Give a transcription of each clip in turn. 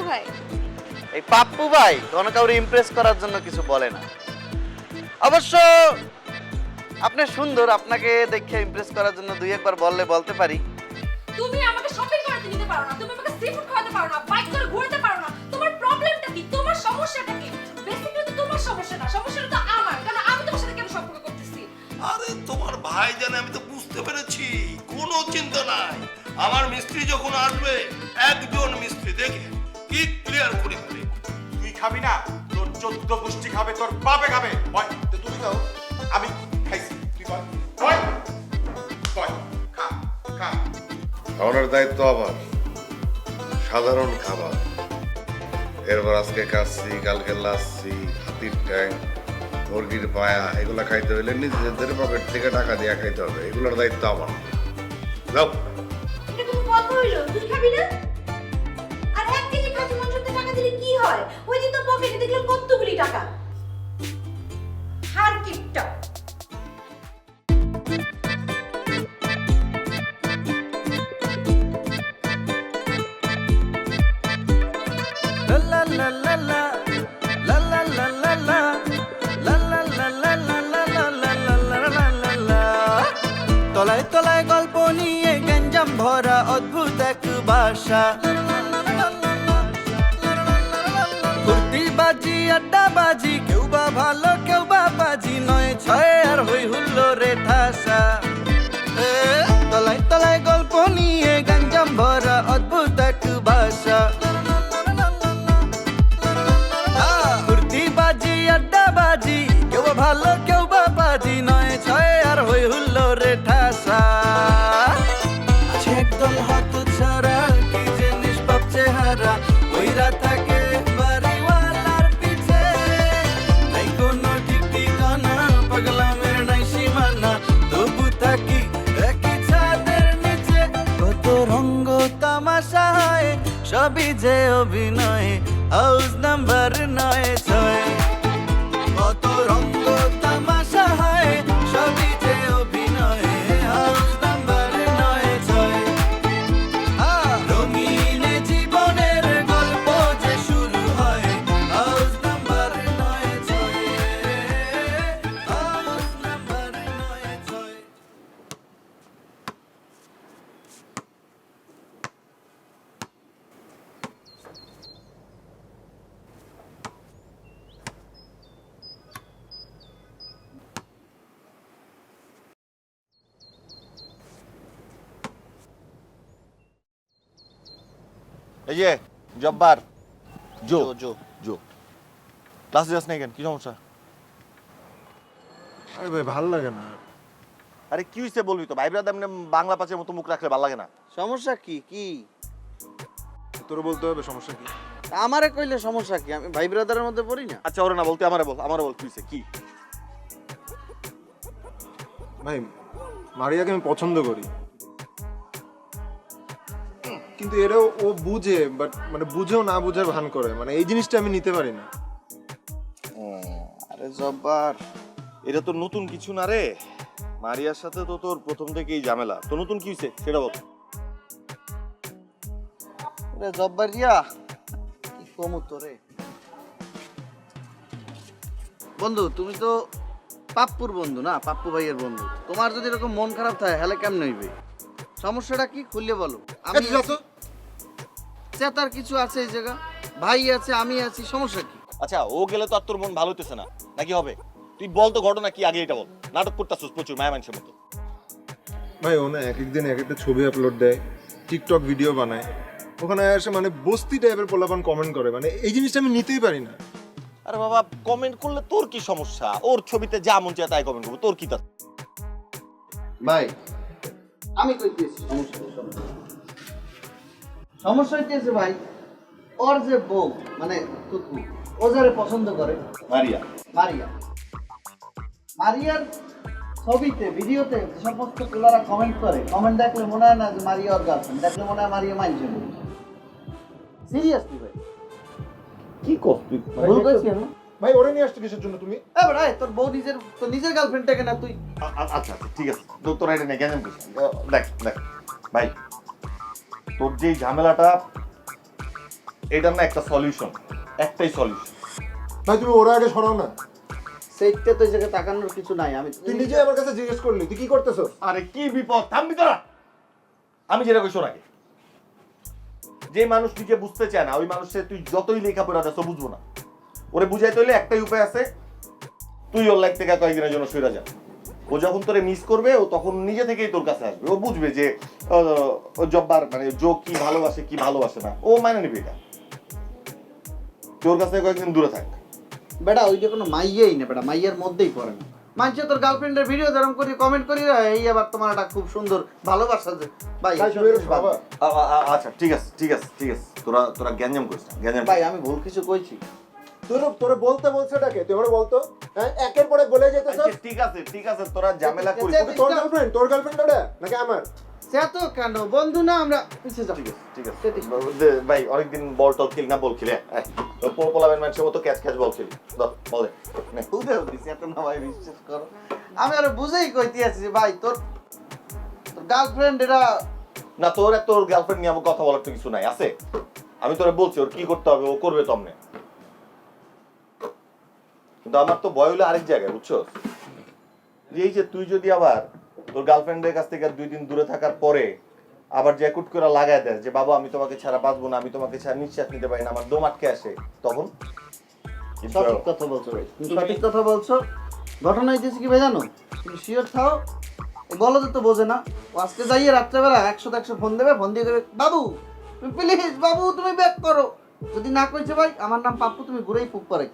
ভাই। এই পাপ্পু ভাই কোনো কাউরে ইমপ্রেস করার জন্য কিছু বলে না। অবশ্য আপনি সুন্দর, আপনাকে দেখে ইমপ্রেস করার জন্য দুই একবার বললে বলতে পারি। তুমি আমাকে শপিং করাতে নিতে পারো না, তুমি আমাকে সি ফুড খাওয়াতে পারো না, বাইক করে ঘুরতে পারো না। তোমার প্রবলেমটা কি? তোমার সমস্যাটা কি? বেসিক্যালি তো তোমার সমস্যা না, সমস্যাটা তো আমার, কারণ আমি তোমার সাথে কেন সম্পর্ক করতেছি? আরে তোমার ভাই জানে, আমি তো বুঝতে পেরেছি, কোনো চিন্তা নাই। আমার মিস্ত্রি যখন আসবে, একজন মিস্ত্রি দেখে কি ক্লিয়ার করে ফেলে। তুই খাবি না, তোর 14 গোষ্ঠী খাবে, তোর বাপে খাবে। বয় তো তুমি খাও, আমি খাইছি, তুই বয় বয় বয়, খা খা। খাওয়ানোর দায়িত্ব আমার, সাধারণ খাবার। এরপর আজকে কাচ্ছি, কালকে লাচ্ছি, হাতির ট্যাং, মুরগির পায়া, এগুলো খাইতে হলে নিজেদের পকেট থেকে টাকা দিয়ে খাইতে হবে। এগুলোর দায়িত্ব আমার। যাও। এটা কোনো কথা হইলো? তুই খাবি না? আর 1 কেজি খাসি মাংসতে টাকা দিলে কি হয়? ওই দিন তো পকেটে দেখলাম কতগুলি টাকা। হার কিপটা। তলায় তলায় গল্প নিয়ে গঞ্জাম ভরা অদ্ভুত এক বাসা, ফুর্তি বাজি আড্ডা বাজি, কেউ বা ভালো কেউ বা বাজি, নয় ছয় আর হই হুল্লো রে ঠাসা। তলায় তলায় গল্প নিয়ে গঞ্জাম ভরা অদ্ভুত এক বাসা, ফুর্তি বাজি আড্ডা বাজি, কেউ বা ভালো কেউ বা বাজি, নয় ছয় আর হই হুল্লো রে ঠাসা। আছে একদল হত ছাড়া, কি যে নিষ্পাপ চেহারা, ওইরা থাকে বাড়িওয়ালার পিছে, নাই কোনো ঠিক ঠিকানা, পাগলামের নাই সীমানা, তবু থাকি একই ছাদের নিচে। কত রঙ্গ তামাশা হয়, সবই যে অভিনয়, হাউস নাম্বার 9-6। কত রঙ্গ তামাশা হয়, সবই যে অভিনয়, হাউস নাম্বার 9-6। রঙিন জীবনের গল্প যে শুরু হয়, হাউস নাম্বার 9-6, হাউস নাম্বার 9-6। এই যে জব্বার, জো জো জো ক্লাস যাস না কেন? কি সমস্যা? আরে ভাই ভালো লাগে না। আরে কি হইছে বলবি তো, ভাই ব্রাদার বাংলা পাঁচের মতো মুখ রাখলে ভালো লাগে না। সমস্যা কি? কি তোর বলতে হবে সমস্যা কি? আমারে কইলে সমস্যা কি? আমি ভাই ব্রাদারের মধ্যে পড়ি না। আচ্ছা ওরে না বলতে আমারে বল, আমারে বল কি হইছে কি? ভাই মারিয়াকে আমি পছন্দ করি, কিন্তু এরাও ও বুঝে, বাট মানে বুঝেও না বুঝার ভান করে, মানে এই জিনিসটা আমি নিতে পারি না। আরে জব্বার, এটা তো নতুন কিছু না রে। মারিয়ার সাথে তো তোর প্রথম থেকেই ঝামেলা। তো নতুন কি হইছে সেটা বল। রে জব্বারিয়া, কি কমু তোরে? বন্ধু তুমি তো পাপ্পুর বন্ধু না, পাপ্পু ভাইয়ের বন্ধু। তোমার যদি এরকম মন খারাপ থাকে হেলে কেমন হইবে? সমস্যাটা কি খুললে বলো। আমি চেতার কিছু আছে এই জায়গা, ভাই আছে আমি আছি, সমস্যা কি? আচ্ছা ও গেলে তো আর তোর মন ভালো হইতেছে না, নাকি হবে? তুই বল তো ঘটনা কি আগে এটা বল। নাটক করতেছিস প্রচুর মায়া মানুষের মতো। ভাই ও না এক একদিন এক একটা ছবি আপলোড দেয়, টিকটক ভিডিও বানায়, ওখানে এসে মানে বস্তি টাইপের পোলাপান কমেন্ট করে, মানে এই জিনিসটা আমি নিতেই পারি না। আরে বাবা কমেন্ট করলে তোর কি সমস্যা? ওর ছবিতে যা মন চায় তাই কমেন্ট করবো, তোর কি তা? ভাই আমি কইতেছি সমস্যা হইতেছে ভাই, ওর যে বউ মানে কুকু, ও যারে পছন্দ করে মারিয়া, মারিয়া, মারিয়ার ছবিতে ভিডিওতে যে সমস্ত পোলারা কমেন্ট করে, কমেন্ট দেখলে মনে হয় না যে মারিয়া ওর গার্লফ্রেন্ড, দেখলে মনে হয় মারিয়া মাইনছে। সিরিয়াসলি ভাই, কি কর তুই? ভুল কইছি আমি? ভাই ওরে নিয়ে আসছো কিসের জন্য তুমি? এ ভাই তোর বউ নিজের গার্লফ্রেন্ডটাকে না তুই। আচ্ছা আচ্ছা ঠিক আছে, তোর এটা নেই জ্ঞান করিস। দেখ দেখ ভাই, তোর যে ঝামেলাটা এটার না একটা সলিউশন, একটাই সলিউশন। ভাই তুমি ওরা আগে সরাও না। সেইটা তো এই জায়গায় তাকানোর কিছু নাই। আমি তুই নিজে আমার কাছে জিজ্ঞেস করলি তুই কি করতেছ? আরে কি বিপদ, থামবি তোরা। আমি যেটা কইছো নাকি, যে মানুষ নিজে বুঝতে চায় না ওই মানুষের তুই যতই লেখাপড়া দেস ও বুঝবো না। ওরে বুঝাইতে হইলে একটাই উপায় আছে, তুই ওর লাইফ থেকে কয়েকদিনের জন্য সরে যা। ও যখন তোরে মিস করবে ও তখন নিজে থেকেই তোর কাছে আসবে। ও বুঝবে যে ও জব্বার মানে জো কি ভালোবাসে কি ভালোবাসে না, ও মানে নিবে এটা। তোর কাছে কয়েকদিন দূরে থাক। বেটা ওই যে কোনো মাইয়াই না, বেটা মাইয়ার মধ্যেই পড়ে না। মানছে তোর গার্লফ্রেন্ডের ভিডিও যেরকম করি কমেন্ট করি এই আবার তোমার একটা খুব সুন্দর ভালোবাসা যে ভাই ভাই এসব তুমি এরকম জিনিস বাদ বাবা দে। আচ্ছা ঠিক আছে ঠিক আছে ঠিক আছে, তোরা তোরা জ্ঞানজাম করিস না, জ্ঞানজাম ভাই আমি ভুল কিছু কইছি? তোরে বলতে বলছে ডাকে তুই আমারে বলতো হ্যাঁ একের পরে বলে যেতেছ। ঠিক আছে তোরা ঝামেলা করিস না। তোর গার্লফ্রেন্ড ওটা নাকি আমার? সে তো কেন বন্ধু না আমরা পিছে যাও। ঠিক আছে ভাই, অনেকদিন বল টল খেলি না, বল খেলে পোলাবেন মানুষের মতো ক্যাচ ক্যাচ বল খেলি। বলে উদয় দিছি এত না ভাই, বিশ্বাস করো আমি আরো বুঝেই কইতে আছি যে ভাই তোর গার্লফ্রেন্ড এরা না, তোর গার্লফ্রেন্ড নিয়ে আমার কথা বলার তো কিছু নাই আছে। আমি তোরে বলছি ওর কি করতে হবে ও করবে তমনে, কিন্তু আমার তো ভয় হলো আরেক জায়গায় বুঝছো। যে এই যে তুই যদি আবার তোর গার্লফ্রেন্ডের কাছ থেকে 2 দিন দূরে থাকার পরে আবার জ্যাকুট করে লাগায় দেয় যে বাবা আমি তোমাকে ছাড়া বাঁচবো না, আমি তোমাকে ছাড়া নিঃশ্বাস নিতে পারি না, আমার দম আটকে আসে, তখন সঠিক কথা বলছো ভাই, তুমি সঠিক কথা বলছো। ঘটনা হইতেছে কি ভাই জানো, তুমি শিওর থাও বলো তো বোঝে না। ও আজকে যাইয়ে রাত্রেবেলা 100 ফোন দেবে, ফোন দিয়ে দেবে বাবু প্লিজ বাবু তুমি ব্যাক করো। যদি না কইছে ভাই আমার নাম পাপ্পু, তুমি ঘুরেই পুক করে।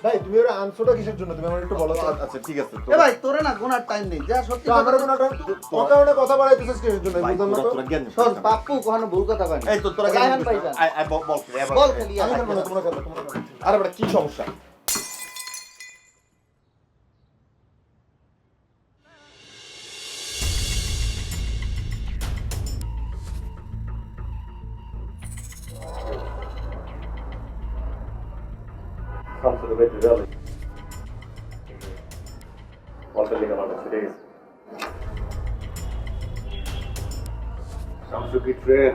ভাই তুমি ওর আনসারটা কিসের জন্য তুমি আমার একটু বলো তো। আচ্ছা ঠিক আছে এ ভাই তোরে না গোনার টাইম নেই, যা সত্যি তো আমার কোনো কারণে কথা বাড়াইতেছিস কিসের জন্য ভাই, বুঝলাম না তো। তোরা জ্ঞান শোন পাপ্পু কখনো ভুল কথা কয় না। এই তো তোরা জ্ঞান রায়হান দিস ভাই না। যান। বল খেলি, বল খেলি আমি আর। খেলবো না, তোমরা খেলো, তোমরা খেলো। আরে বেটা কি সমস্যা? Come to the bed early. বলতে লেগে আমার কাছে ঠিক আছে। শামসু কি ট্রেন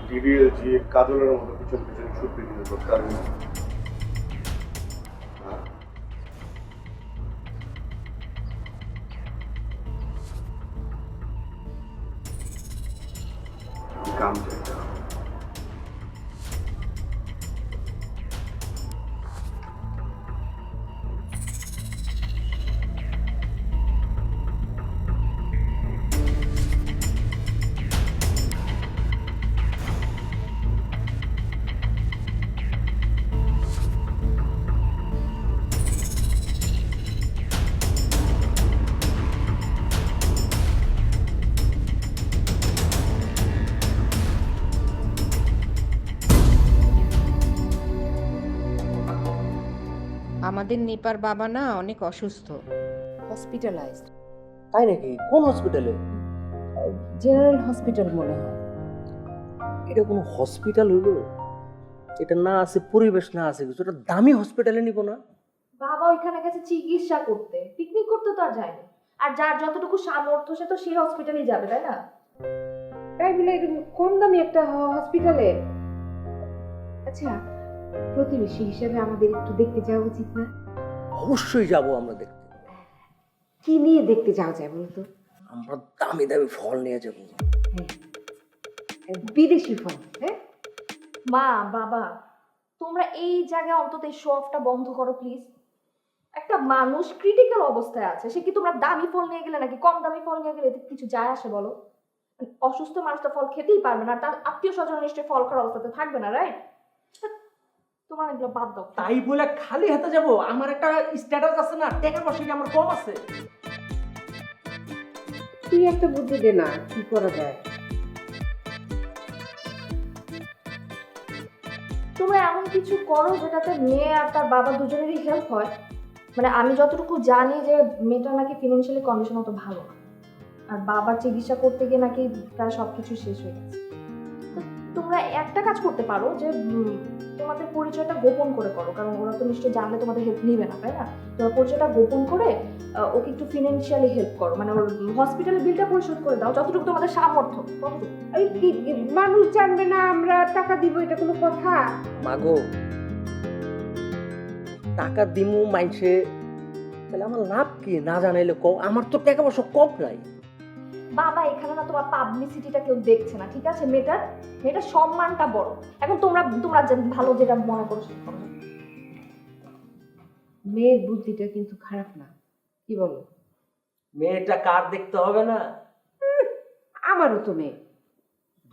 টিডিএল জি কাজলের মতো পিছন পিছন ছুটতে কিন্তু তোর কারণ কাম চাইটা আমাদের নিপার বাবা না অনেক অসুস্থ, হসপিটালাইজড। তাই নাকি? কোন হসপিটালে? জেনারেল হসপিটাল মনে হয়। এটা কোনো হসপিটাল হইলো? এটা না আছে পরিবেশ, না আছে কিছু, এটা দামি হসপিটালে নিব না? বাবা ওইখানে গেছে চিকিৎসা করতে, পিকনিক করতে তো আর যায়নি। আর যার যতটুকু সামর্থ্য সে তো সেই হসপিটালেই যাবে, তাই না? তাই বলে কম দামি একটা হসপিটালে? আচ্ছা, প্রতিবেশী হিসেবে আমাদের একটু দেখতে যাওয়া উচিত না? অবশ্যই যাব আমরা দেখতে। কি নিয়ে দেখতে যাওয়া যায় বলতো? আমরা দামি দামি ফল নিয়ে যাব। বিদেশি ফল। হ্যাঁ মা বাবা তোমরা এই জায়গায় অন্তত এই শো অফটা বন্ধ করো প্লিজ। একটা মানুষ ক্রিটিক্যাল অবস্থায় আছে, সে কি তোমরা দামি ফল নিয়ে গেলে নাকি কম দামি ফল নিয়ে গেলে এতে কিছু যায় আসে বলো? অসুস্থ মানুষটা ফল খেতেই পারবে না, তার আত্মীয় স্বজন নিশ্চয়ই ফল খাওয়ার অবস্থাতে থাকবে না, রাইট? তোমার এগুলো বাদ দাও। তাই বলে খালি হাতে যাব? আমার একটা স্ট্যাটাস আছে না, টাকা পয়সা কি আমার কম আছে? তুই একটা বুদ্ধি দে না, কি করা যায়? তোমরা এমন কিছু করো যেটাতে মেয়ে আর তার বাবা দুজনেরই হেল্প হয়। মানে আমি যতটুকু জানি যে মেয়েটা নাকি ফিনান্সিয়ালি কন্ডিশন অত ভালো না, আর বাবার চিকিৎসা করতে গিয়ে নাকি প্রায় সবকিছু শেষ হয়ে গেছে। তো তোমরা তোমরা একটা কাজ করতে পারো যে তোমাদের পরিচয়টা গোপন করে করো, কারণ ওরা তো নিশ্চয়ই জানলে তোমাদের হেল্প নিবে না, তাই না? তোমার পরিচয়টা গোপন করে ওকে একটু ফিনান্সিয়ালি হেল্প করো, মানে ওর হসপিটালের বিলটা পরিশোধ করে দাও, যতটুকু তোমাদের সামর্থ্য ততটুকু। এই কি মানুষ জানবে না আমরা টাকা দিব, এটা কোনো কথা? মাগো, টাকা দিমু মাইনছে, তাহলে আমার লাভ কি? না জানাইলে কও, আমার তো টাকা পয়সা কম নাই। বাবা এখানে না তোমার পাবলিসিটিটা কেউ দেখছে না, ঠিক আছে? মেয়েটার সম্মানটা বড়। এখন তোমরা ভালো যেটা মনে করো সেটা করো। মেয়ের বুদ্ধিটা কিন্তু খারাপ না, কি বলো? মেয়েটা কার দেখতে হবে না? আমারও তো মেয়ে।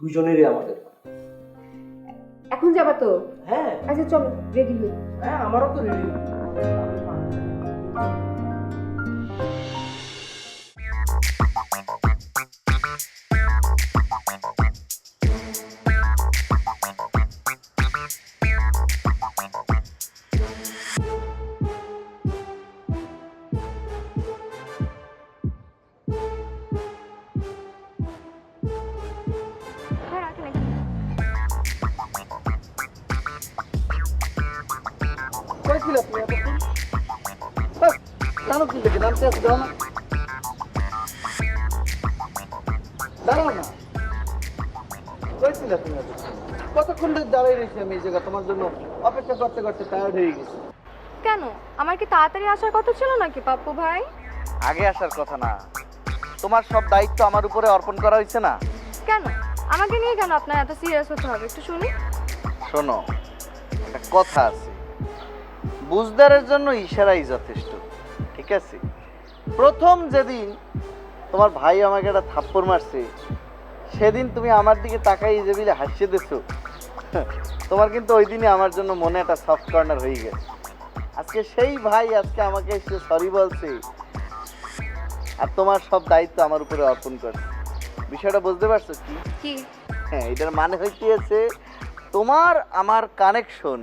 দুজনেরই আমাদের। এখন যাবা তো? হ্যাঁ আচ্ছা চলো রেডি হই। হ্যাঁ, আমারও তো রেডি। হ্যাঁ রাখেন এখানে। কইছিল আপনি এতক্ষণ? জানো কি দেখে নামতে আসতে দাও না, দাঁড়াও না। কইছিল তুমি এতক্ষণ? কতক্ষণ ধরে দাঁড়িয়ে রয়েছি আমি এই জায়গা তোমার জন্য, অপেক্ষা করতে করতে টায়ার্ড হয়ে গেছি। কেন, আমার কি তাড়াতাড়ি আসার কথা ছিল নাকি পাপ্পু ভাই? আগে আসার কথা না, তোমার সব দায়িত্ব আমার উপরে অর্পণ করা হয়েছে না। কেন আমাকে নিয়ে কেন আপনার এত সিরিয়াস হতে হবে, একটু শুনি। শোনো, একটা কথা আছে, বুঝদারের জন্য ইশারাই যথেষ্ট, ঠিক আছে? প্রথম যেদিন তোমার ভাই আমাকে একটা থাপ্পড় মারছে, সেদিন তুমি আমার দিকে তাকাই যে বিলে হাসিয়ে দিছো, তোমার কিন্তু ওই দিনই আমার জন্য মনে একটা সফট কর্নার হয়ে গেছে। আজকে সেই ভাই আজকে আমাকে এসে সরি বলছে, আর তোমার সব দায়িত্ব আমার উপরে অর্পণ করছে। বিষয়টা বুঝতে পারছো কি? কি? হ্যাঁ, এটার মানে হইতেছে তোমার আমার কানেকশন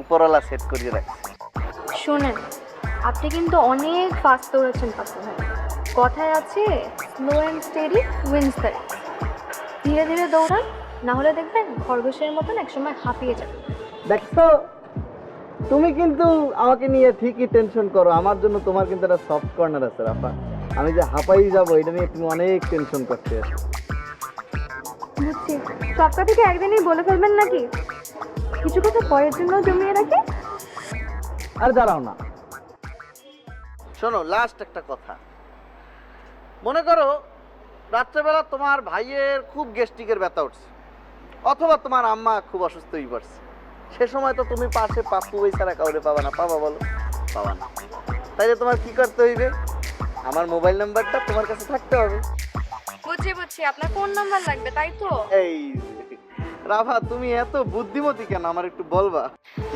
উপরওয়ালা সেট করিয়ে রাখছে। শোনেন, আপনি কিন্তু অনেক ফাস্ট দৌড়াচ্ছেন পাপ্পু ভাই। কথায় আছে slow and steady wins the race. ধীরে ধীরে দৌড়ান, না হলে দেখবেন খরগোশের মতন একসময় হাঁপিয়ে যাবে। দেখছো, তুমি কিন্তু আমাকে নিয়ে ঠিকই টেনশন করো, আমার জন্য তোমার কিন্তু একটা সফট কর্নার আছে রাফা। আমি যে হাঁপাই যাবো এটা নিয়ে তুমি অনেক টেনশন করতে আছো। বুঝছি, সব কথা কি একদিনই বলে ফেলবেন নাকি? কিছু কথা পরের জন্য জমিয়ে রাখি। আর দাঁড়াও না, শোনো, লাস্ট একটা কথা। মনে করো রাত্রেবেলা তোমার ভাইয়ের খুব গ্যাস্ট্রিকের ব্যথা উঠছে, অথবা তোমার আম্মা খুব অসুস্থ হয়ে পড়ছে, সে সময় তো তুমি পাশে পাপ্পু ভাই ছাড়া কাউরে পাবা না। পাবা বলো? পাবা না। তাইলে তোমার কি করতে হইবে? আমার মোবাইল নাম্বারটা তোমার কাছে থাকতে হবে। বুঝছি, আপনার ফোন নাম্বার লাগবে তাই তো? এই রাভা, তুমি এত বুদ্ধিমতী কেন আমার একটু বলবা?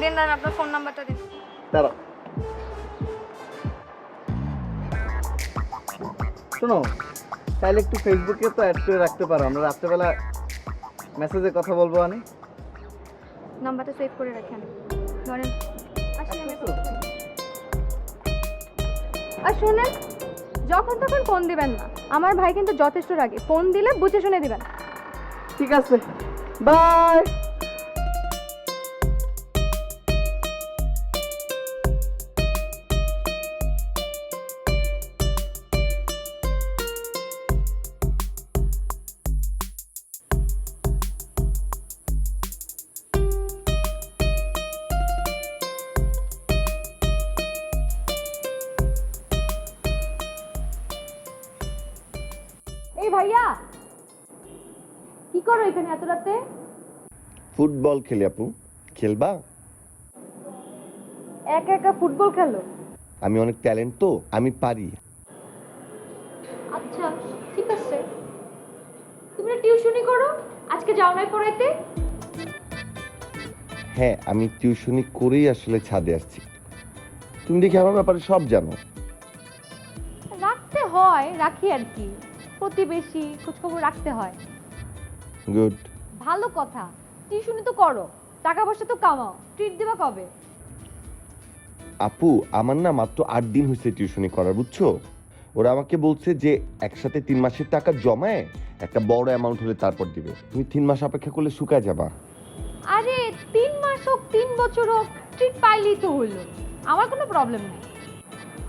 দিন আপনার ফোন নাম্বারটা দিন। দাঁড়াও, শোনো, তাইলে একটু ফেসবুকে তো অ্যাড করে রাখতে পারো, আমরা রাত্রেবেলা মেসেজে কথা বলবো। আমি নাম্বারটা সেভ করে রাখেন, ধরেন। আর শুনেন, যখন তখন ফোন দিবেন না, আমার ভাই কিন্তু যথেষ্ট রাগে, ফোন দিলে বুঝে শুনে দিবেন। ঠিক আছে, বাই। এই ভাইয়া, কি করো এখানে এত রাতে? ফুটবল খেলি আপু, খেলবা? একা একা ফুটবল খেলো? আমি অনেক ট্যালেন্ট তো, আমি পারি। আচ্ছা ঠিক আছে, তুমি টিউশনি করো, আজকে যাও নাই পড়াইতে? হ্যাঁ, আমি টিউশনি করেই আসলে ছাদে আসছি। তুমি দেখি আমার ব্যাপারে সব জানো। রাখতে হয়, রাখি আর কি, প্রতিবেশী খোঁজখবর রাখতে হয়। গুড। ভালো কথা, টিউশনি তো করো, টাকা পয়সা তো কামাও, ট্রিট দিবা কবে? আপু, আমার না মাত্র 8 দিন হয়েছে টিউশনি করার, বুঝছো? ওরা আমাকে বলছে যে একসাথে 3 মাসের টাকা জমায় একটা বড় অ্যামাউন্ট হলে তারপর দিবে। তুমি 3 মাস অপেক্ষা করলে শুকায় যাবা। আরে 3 মাস হোক 3 বছর হোক ট্রিট পাইলেই তো হলো, আমার কোনো প্রবলেম নেই।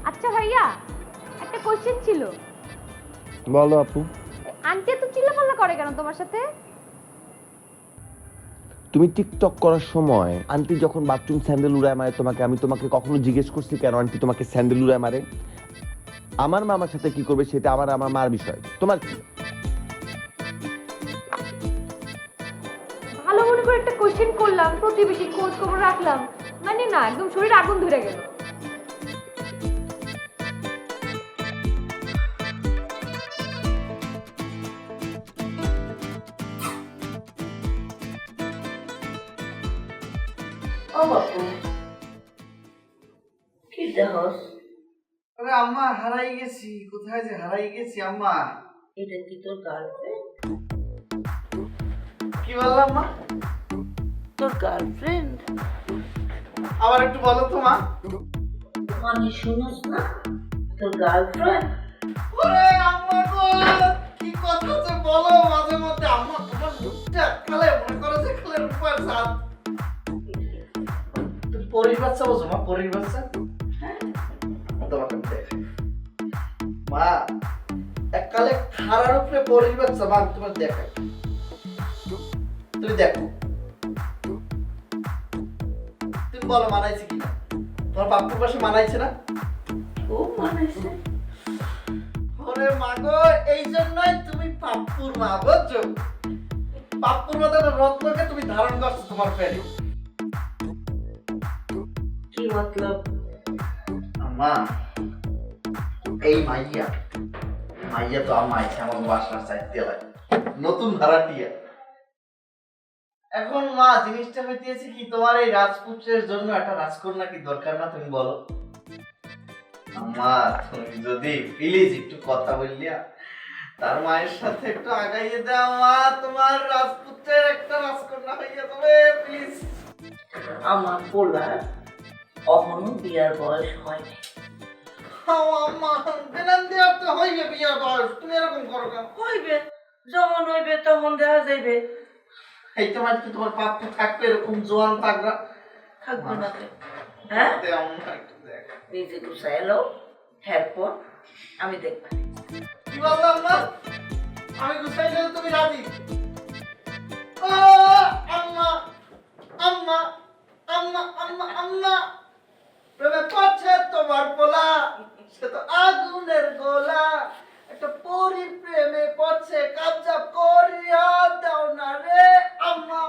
আচ্ছা ভাইয়া, একটা কোশ্চেন ছিল। বলো আপু। আন্টি তো চিল্লাপাল্লা করে কেন তোমার সাথে? তুমি টিকটক করার সময় আন্টি যখন বাথরুম স্যান্ডেল উড়ায় মারে তোমাকে, আমি তোমাকে কখনো জিজ্ঞেস করছি কেন আন্টি তোমাকে স্যান্ডেল উড়ায় মারে? আমার মামার সাথে কি করবে সেটা আমার মার বিষয়, তোমার কি? ভালো মনে করে একটা কোশ্চেন করলাম, প্রতিবেশী খোঁজ খবর রাখলাম, মানে না একদম শরীর আগুন ধরে গেল। আরে আম্মা হারাই গেছি, কোথায় যে হারাই গেছি আম্মা। এটা কি তোর গার্লফ্রেন্ড? কি বললাম মা? তোর গার্লফ্রেন্ড আবার একটু বলো তো মা। মানে শুনোস না, তোর গার্লফ্রেন্ড। ওরে আম্মা গো, কি কথা যে বলো মাঝে মধ্যে আম্মা, তোমার মুখটা খালে মনে করো যে খালে রূপার সাথ। তুমি পরীর বাচ্চা বোঝো মা, পরীর বাচ্চা। হ্যাঁ তোমাকে দেখাই মা, এককালে খারার উপরে পরীর বাচ্চা মা, তোমার দেখাই। তুমি দেখো, তুমি বলো মানাইছে কিনা? তোমার বাপুর পাশে মানাইছে না? ও মানাইছে। ওরে মা গো, এই জন্যই তুমি পাপ্পুর মা, বুঝছো? পাপ্পুর মতো একটা রত্নকে তুমি ধারণ করছো তোমার পেটে। কি মতলব? আম্মা, এই মাইয়া তো আম্মা আইছে আমার বাসার চাইতে লাগে, নতুন ভাড়াটিয়া। এখন মা জিনিসটা হইতেছে কি, তোমার এই রাজপুত্রের জন্য একটা রাজকন্যা কি দরকার না? তুমি বলো আম্মা, তুমি যদি প্লিজ একটু কথা বললিয়া তার মায়ের সাথে একটু আগাইয়ে দাও মা, তোমার রাজপুত্রের একটা রাজকন্যা হইয়া যাবে প্লিজ। আমার পোলার অহনো বিয়ার বয়স হয়নি। আম্মা বেনান দেওয়ার তো হইবে বিয়ার বয়স, তুমি এরকম করো কেন? হইবে, যখন হইবে তখন দেখা যাইবে। এই তোমার কি তোমার পাপ্পু থাকবে এরকম জোয়ান পাগড়া? থাকবে না তো? হ্যাঁ, দেও না একটু দেখ। নিজে গুছাই এলো, এরপর আমি দেখবা। কি বললাম না? আমি গুছাইলে তুমি রাজি? ও আম্মা, আম্মা, আম্মা, আম্মা, আম্মা, প্রেমে পড়ছে তোমার পোলা, সে তো আগুনের গোলা, একটা পরীর প্রেমে পড়ছে, কাবজা করিয়া দাও না রে আম্মা।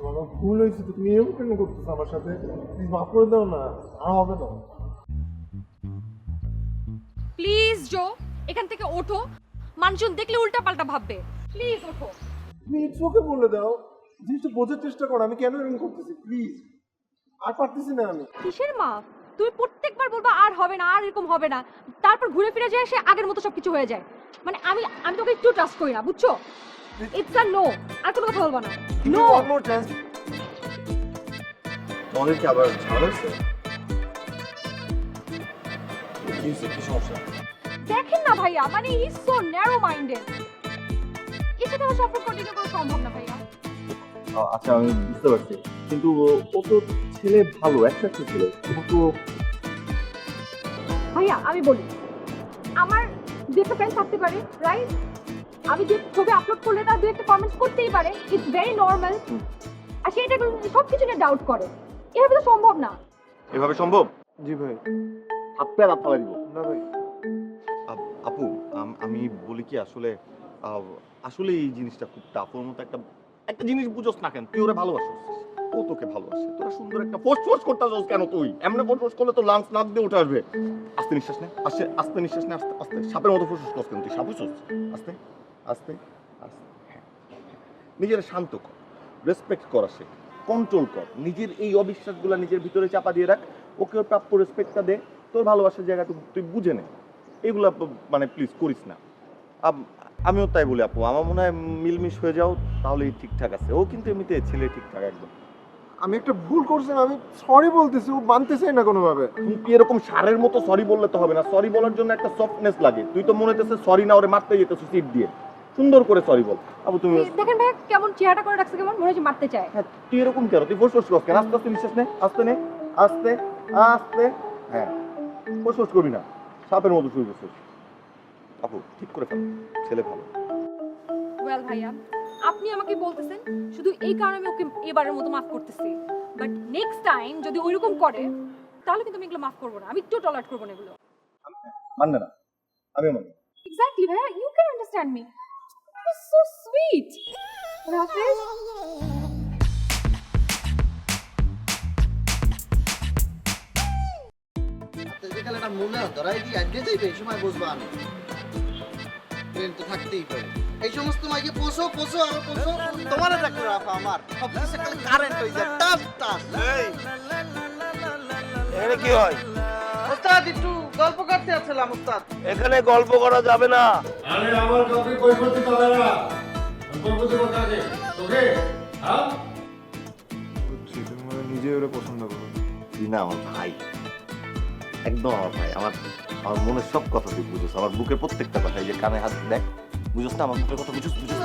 আমার ভুল হয়েছে তো, তুমি এরকম কেন করতেছো আমার সাথে? প্লিজ মাফ করে দাও না, আর হবে না। প্লিজ জো, এখান থেকে ওঠো, মানুষজন দেখলে উল্টা পাল্টা ভাববে। প্লিজ ওঠো। তুমি চোখে বলে দাও, জিনিসটা বোঝার চেষ্টা করো আমি কেন এরকম করতেছি। প্লিজ, আর পারতেছি না আমি। কিসের মা? তুমি প্রত্যেকবার বলবা আর হবে না, আর এরকম হবে না, তারপর ঘুরে ফিরে যায় সে আগের মতো সবকিছু হয়ে যায়। মানে আমি তোকে একটু ট্রাস্ট করি না, বুঝছো? ইটস আ নো, আর কোনো কথা বলবা না। নো। One more chance. তোমাদের কি আবার ঝামেলা হচ্ছে? কি হচ্ছে, কি সমস্যা? দেখেন না ভাইয়া, মানে he is so narrow minded. এর সাথে আমার সম্পর্ক কন্টিনিউ করা সম্ভব না ভাইয়া। আচ্ছা আমি বুঝতে পারছি, কিন্তু ও তো ছেলে ভালো, অ্যাট্রাক্টিভ ছেলে, কিন্তু ভাইয়া আমি বলি, আমার দু একটা ফ্রেন্ড থাকতে পারে, রাইট? আমি যে ছবি আপলোড করলে তার দু একটা কমেন্টস করতেই পারে, ইটস ভেরি নর্মাল। আর সে এটা সব কিছু নিয়ে ডাউট করে, এভাবে তো সম্ভব না। এভাবে সম্ভব? জি ভাই। হাত পে হাত ফালাই দিব না ভাই। আপু। আমি বলি কি, আসলে আসলে এই জিনিসটা খুব টাফ। ওর মতো একটা জিনিস বুঝোস না কেন? তুই ওরা ভালোবাসিস, ও তোকে ভালোবাসে, তোরা সুন্দর একটা ফোর্স করতে যাস কেন? তুই এমন ফোর্স করলে তো লাংস নাক দিয়ে উঠে আসবে। আস্তে নিঃশ্বাস নে, আস্তে নিঃশ্বাস নে, আস্তে আস্তে। সাপের মতো ফোর্স করছ কেন? তুই সাপ হইছস? আস্তে আস্তে আস্তে। হ্যাঁ, নিজের শান্ত কর, রেসপেক্ট করা শেখ, কন্ট্রোল কর। নিজের এই অবিশ্বাসগুলো নিজের ভিতরে চাপা দিয়ে রাখ, ওকে ওর প্রাপ্য রেসপেক্টটা দে, তোর ভালোবাসার জায়গাটুকু তুই বুঝে নে। এগুলা মানে প্লিজ করিস না। আমিও তাই বলি আপু, আমার মনে হয় মিলমিশ হয়ে যাও, তাহলেই ঠিকঠাক আছে। ও কিন্তু এমনিতে ছেলে ঠিকঠাক একদম। আমি একটা ভুল করছিলাম, আমি সরি বলতেছি, ও মানতেছে না কোনোভাবে। তুই এরকম সারের মতো সরি বললে তো হবে না, সরি বলার জন্য একটা সফটনেস লাগে। তুই তো মনে হচ্ছে সরি না ওরে মারতে যেতেছিস সিট দিয়ে, সুন্দর করে সরি বল। আবু তুমি দেখেন ভাই কেমন চেহারাটা করে রাখছে, কেমন মনে হচ্ছে মারতে চায়। হ্যাঁ তুই এরকম কেন, তুই ফোর্স করছিস কেন? আস্তে আস্তে নিঃশ্বাস নে, আস্তে নে, আস্তে আস্তে। হ্যাঁ ফোর্স করবি না, সাপের মতো শুয়ে গেছিস। আপু ঠিক করে ফেল, ছেলে ভালো। ওয়েল ভাইয়া, আপনি আমাকে বলতেছেন শুধু এই কারণে আমি ওকে এবারের মতো মাফ করতেছি, বাট নেক্সট টাইম যদি ওইরকম করে তাহলে কিন্তু আমি এগুলো মাফ করবো না, আমি একটু টলারেট করবো না এগুলো। মানবে না, আমিও মানবো। এক্স্যাক্টলি ভাইয়া, you can understand me, you are so sweet. রাফেজ বিকালে মনে ধরাই দিয়ে আজকে যাইবে, এই সময় বুঝবো আমি। ট্রেন তো থাকতেই পারে, এই সমস্ত মাইকে পোষো পোষো আর পোষো। তোমার দেখো রাফা, আমার সব কিছু কালে কারেন্ট হয়ে যায়, টাস টাস। এখানে কি হয়? ওস্তাদ একটু গল্প করতে আসছিলাম ওস্তাদ। এখানে গল্প করা যাবে না। আরে আমার কাউকে কৈফত দিতে হবে না, আমি কৈফত দেবো কাকে? তোকে? হ্যাঁ বুঝছি, তুমি মানে নিজে ওরা পছন্দ করো। তুই না আমার ভাই, একদম আমার ভাই। আমার আমার মনের সব কথা তুই বুঝিস, আমার বুকের প্রত্যেকটা কথা। এই যে কানে হাত দেখ, বুঝিস না আমার বুকের কথা, বুঝিস বুঝিস।